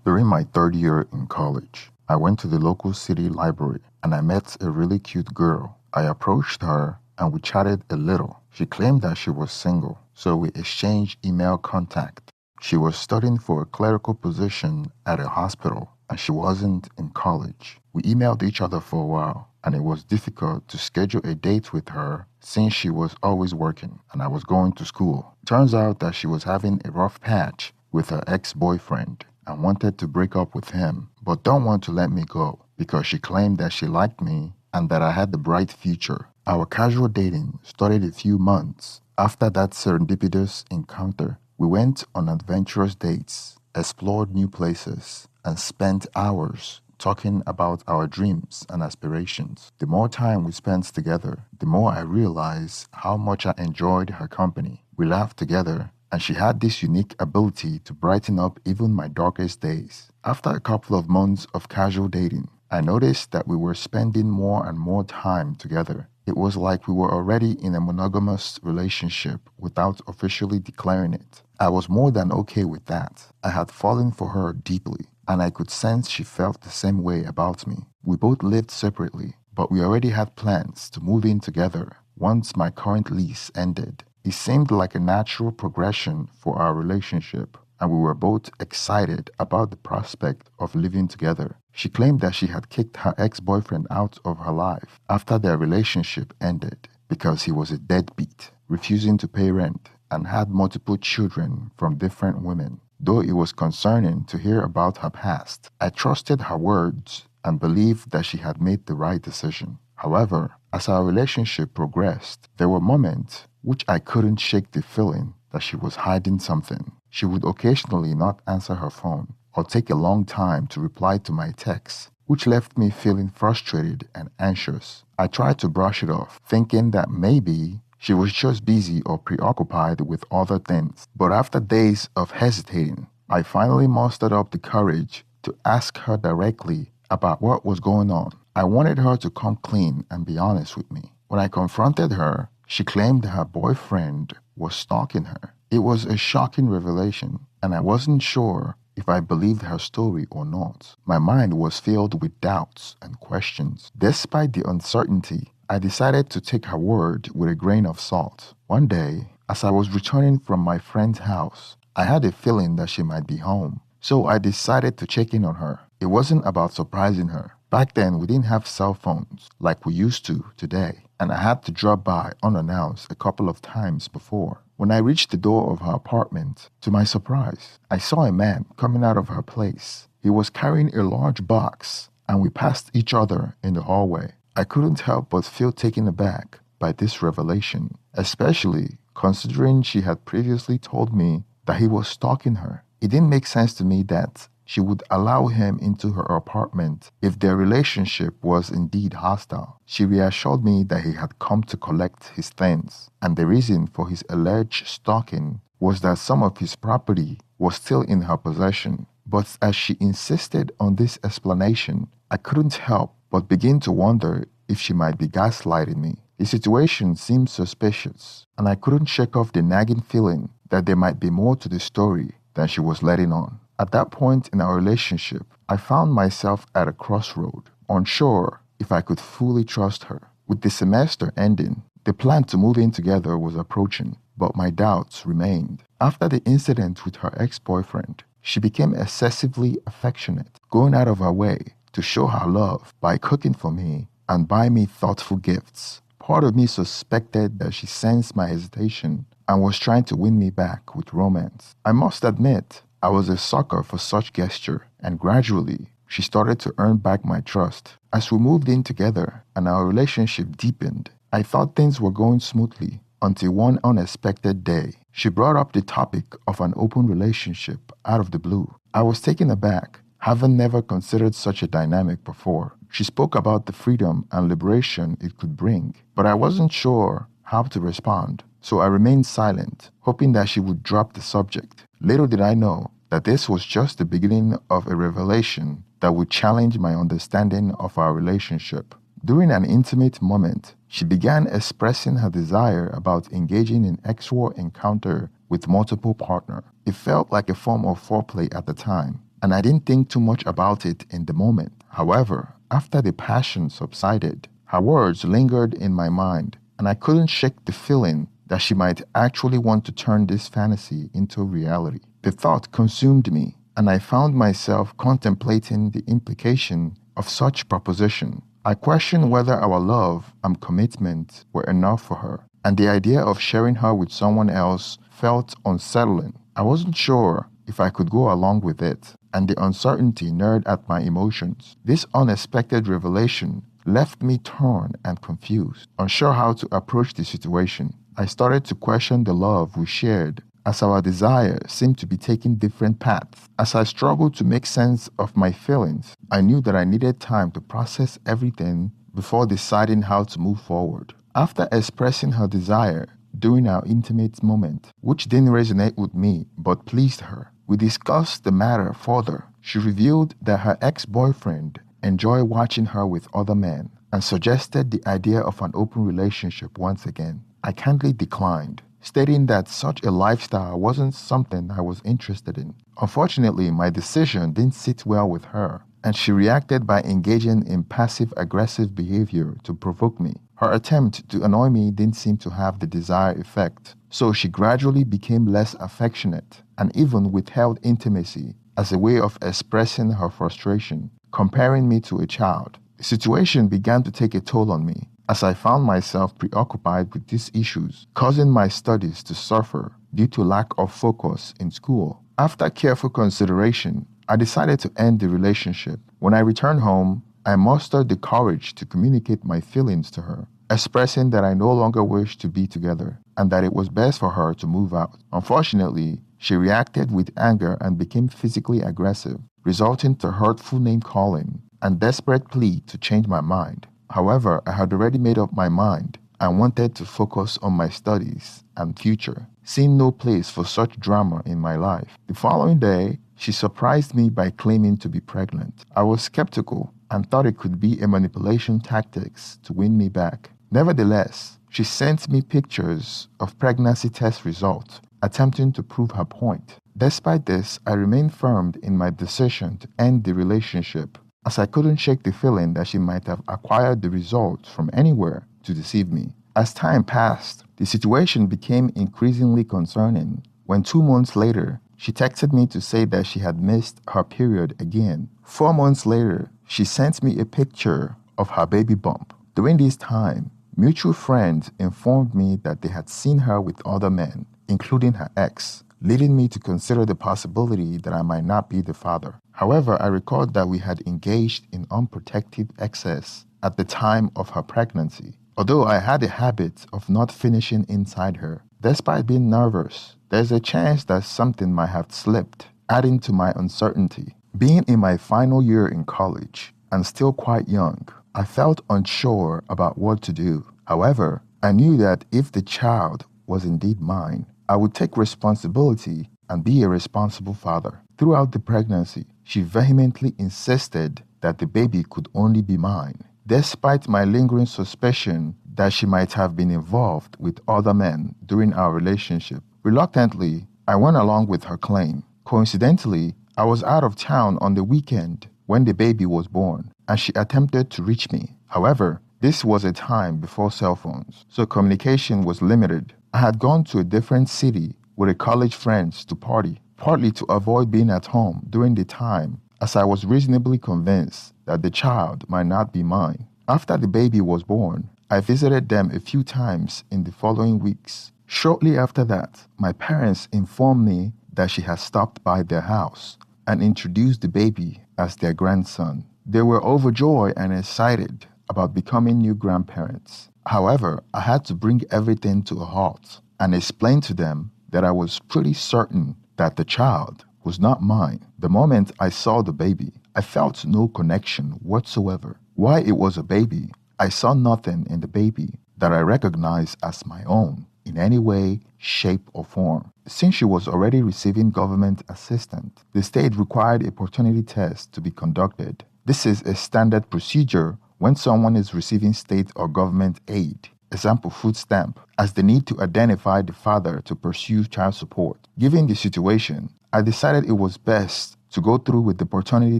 During my third year in college, I went to the local city library and I met a really cute girl. I approached her and we chatted a little. She claimed that she was single, so we exchanged email contact. She was studying for a clerical position at a hospital and she wasn't in college. We emailed each other for a while and it was difficult to schedule a date with her since she was always working and I was going to school. Turns out that she was having a rough patch with her ex-boyfriend and wanted to break up with him, but don't want to let me go because she claimed that she liked me and that I had the bright future. Our casual dating started a few months. After that serendipitous encounter, we went on adventurous dates, explored new places, and spent hours talking about our dreams and aspirations. The more time we spent together, the more I realized how much I enjoyed her company. We laughed together, and she had this unique ability to brighten up even my darkest days. After a couple of months of casual dating, I noticed that we were spending more and more time together. It was like we were already in a monogamous relationship without officially declaring it. I was more than okay with that. I had fallen for her deeply, and I could sense she felt the same way about me. We both lived separately, but we already had plans to move in together once my current lease ended. It seemed like a natural progression for our relationship, and we were both excited about the prospect of living together. She claimed that she had kicked her ex-boyfriend out of her life after their relationship ended because he was a deadbeat, refusing to pay rent, and had multiple children from different women. Though it was concerning to hear about her past, I trusted her words and believed that she had made the right decision. However, as our relationship progressed, there were moments which I couldn't shake the feeling that she was hiding something. She would occasionally not answer her phone or take a long time to reply to my texts, which left me feeling frustrated and anxious. I tried to brush it off, thinking that maybe she was just busy or preoccupied with other things. But after days of hesitating, I finally mustered up the courage to ask her directly about what was going on. I wanted her to come clean and be honest with me. When I confronted her, she claimed that her boyfriend was stalking her. It was a shocking revelation, and I wasn't sure if I believed her story or not. My mind was filled with doubts and questions. Despite the uncertainty, I decided to take her word with a grain of salt. One day, as I was returning from my friend's house, I had a feeling that she might be home, so I decided to check in on her. It wasn't about surprising her. Back then, we didn't have cell phones like we used to today, and I had to drop by unannounced a couple of times before. When I reached the door of her apartment, to my surprise, I saw a man coming out of her place. He was carrying a large box, and we passed each other in the hallway. I couldn't help but feel taken aback by this revelation, especially considering she had previously told me that he was stalking her. It didn't make sense to me that she would allow him into her apartment if their relationship was indeed hostile. She reassured me that he had come to collect his things, and the reason for his alleged stalking was that some of his property was still in her possession. But as she insisted on this explanation, I couldn't help but begin to wonder if she might be gaslighting me. The situation seemed suspicious, and I couldn't shake off the nagging feeling that there might be more to the story than she was letting on. At that point in our relationship, I found myself at a crossroad, unsure if I could fully trust her. With the semester ending, the plan to move in together was approaching, but my doubts remained. After the incident with her ex-boyfriend, she became excessively affectionate, going out of her way to show her love by cooking for me and buy me thoughtful gifts. Part of me suspected that she sensed my hesitation and was trying to win me back with romance. I must admit, I was a sucker for such gesture, and gradually, she started to earn back my trust. As we moved in together and our relationship deepened, I thought things were going smoothly until one unexpected day. She brought up the topic of an open relationship out of the blue. I was taken aback, having never considered such a dynamic before. She spoke about the freedom and liberation it could bring, but I wasn't sure how to respond, so I remained silent, hoping that she would drop the subject. Little did I know that this was just the beginning of a revelation that would challenge my understanding of our relationship. During an intimate moment, she began expressing her desire about engaging in sexual encounter with multiple partners. It felt like a form of foreplay at the time, and I didn't think too much about it in the moment. However, after the passion subsided, her words lingered in my mind, and I couldn't shake the feeling that she might actually want to turn this fantasy into reality. The thought consumed me, and I found myself contemplating the implication of such proposition. I questioned whether our love and commitment were enough for her, and the idea of sharing her with someone else felt unsettling. I wasn't sure if I could go along with it, and the uncertainty gnawed at my emotions. This unexpected revelation left me torn and confused, unsure how to approach the situation. I started to question the love we shared, as our desires seemed to be taking different paths. As I struggled to make sense of my feelings, I knew that I needed time to process everything before deciding how to move forward. After expressing her desire during our intimate moment, which didn't resonate with me but pleased her, we discussed the matter further. She revealed that her ex-boyfriend enjoyed watching her with other men and suggested the idea of an open relationship once again. I kindly declined, stating that such a lifestyle wasn't something I was interested in. Unfortunately, my decision didn't sit well with her, and she reacted by engaging in passive-aggressive behavior to provoke me. Her attempt to annoy me didn't seem to have the desired effect, so she gradually became less affectionate and even withheld intimacy as a way of expressing her frustration, comparing me to a child. The situation began to take a toll on me, as I found myself preoccupied with these issues, causing my studies to suffer due to lack of focus in school. After careful consideration, I decided to end the relationship. When I returned home, I mustered the courage to communicate my feelings to her, expressing that I no longer wished to be together and that it was best for her to move out. Unfortunately, she reacted with anger and became physically aggressive, resulting to hurtful name-calling and desperate plea to change my mind. However, I had already made up my mind and wanted to focus on my studies and future, seeing no place for such drama in my life. The following day, she surprised me by claiming to be pregnant. I was skeptical and thought it could be a manipulation tactics to win me back. Nevertheless, she sent me pictures of pregnancy test results, attempting to prove her point. Despite this, I remained firm in my decision to end the relationship, as I couldn't shake the feeling that she might have acquired the results from anywhere to deceive me. As time passed, the situation became increasingly concerning when 2 months later, she texted me to say that she had missed her period again. 4 months later, she sent me a picture of her baby bump. During this time, mutual friends informed me that they had seen her with other men, including her ex, leading me to consider the possibility that I might not be the father. However, I recalled that we had engaged in unprotected excess at the time of her pregnancy. Although I had a habit of not finishing inside her, despite being nervous, there's a chance that something might have slipped, adding to my uncertainty. Being in my final year in college and still quite young, I felt unsure about what to do. However, I knew that if the child was indeed mine, I would take responsibility and be a responsible father. Throughout the pregnancy, she vehemently insisted that the baby could only be mine, despite my lingering suspicion that she might have been involved with other men during our relationship. Reluctantly, I went along with her claim. Coincidentally, I was out of town on the weekend when the baby was born, and she attempted to reach me. However, this was a time before cell phones, so communication was limited. I had gone to a different city with a college friends to party, partly to avoid being at home during the time, as I was reasonably convinced that the child might not be mine. After the baby was born, I visited them a few times in the following weeks. Shortly after that, my parents informed me that she had stopped by their house and introduced the baby as their grandson. They were overjoyed and excited about becoming new grandparents. However, I had to bring everything to a halt and explain to them that I was pretty certain that the child was not mine. The moment I saw the baby, I felt no connection whatsoever. Why it was a baby, I saw nothing in the baby that I recognized as my own in any way, shape, or form. Since she was already receiving government assistance, the state required a paternity test to be conducted. This is a standard procedure when someone is receiving state or government aid, example food stamp, as the need to identify the father to pursue child support. Given the situation, I decided it was best to go through with the paternity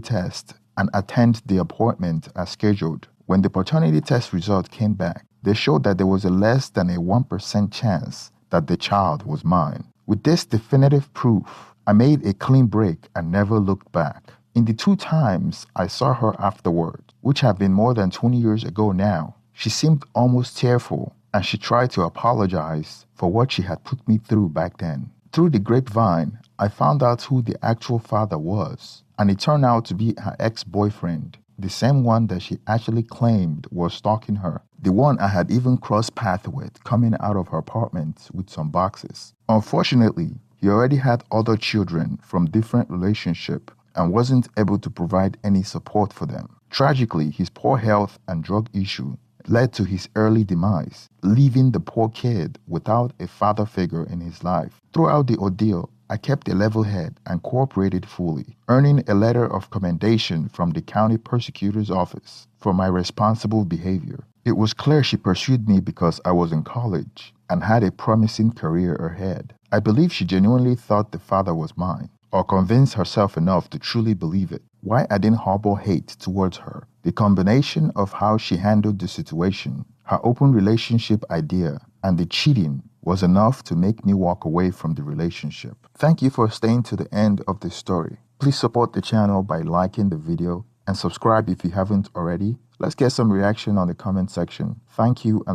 test and attend the appointment as scheduled. When the paternity test result came back, they showed that there was a less than a 1% chance that the child was mine. With this definitive proof, I made a clean break and never looked back. In the 2 times I saw her afterward, which have been more than 20 years ago now, she seemed almost tearful and she tried to apologize for what she had put me through back then. Through the grapevine, I found out who the actual father was, and it turned out to be her ex-boyfriend, the same one that she actually claimed was stalking her, the one I had even crossed paths with coming out of her apartment with some boxes. Unfortunately, he already had other children from different relationships and wasn't able to provide any support for them. Tragically, his poor health and drug issue led to his early demise, leaving the poor kid without a father figure in his life. Throughout the ordeal, I kept a level head and cooperated fully, earning a letter of commendation from the county prosecutor's office for my responsible behavior. It was clear she pursued me because I was in college and had a promising career ahead. I believe she genuinely thought the father was mine, or convinced herself enough to truly believe it. Why I didn't harbor hate towards her, the combination of how she handled the situation, her open relationship idea, and the cheating was enough to make me walk away from the relationship. Thank you for staying to the end of this story. Please support the channel by liking the video and subscribe if you haven't already. Let's get some reaction on the comment section. Thank you and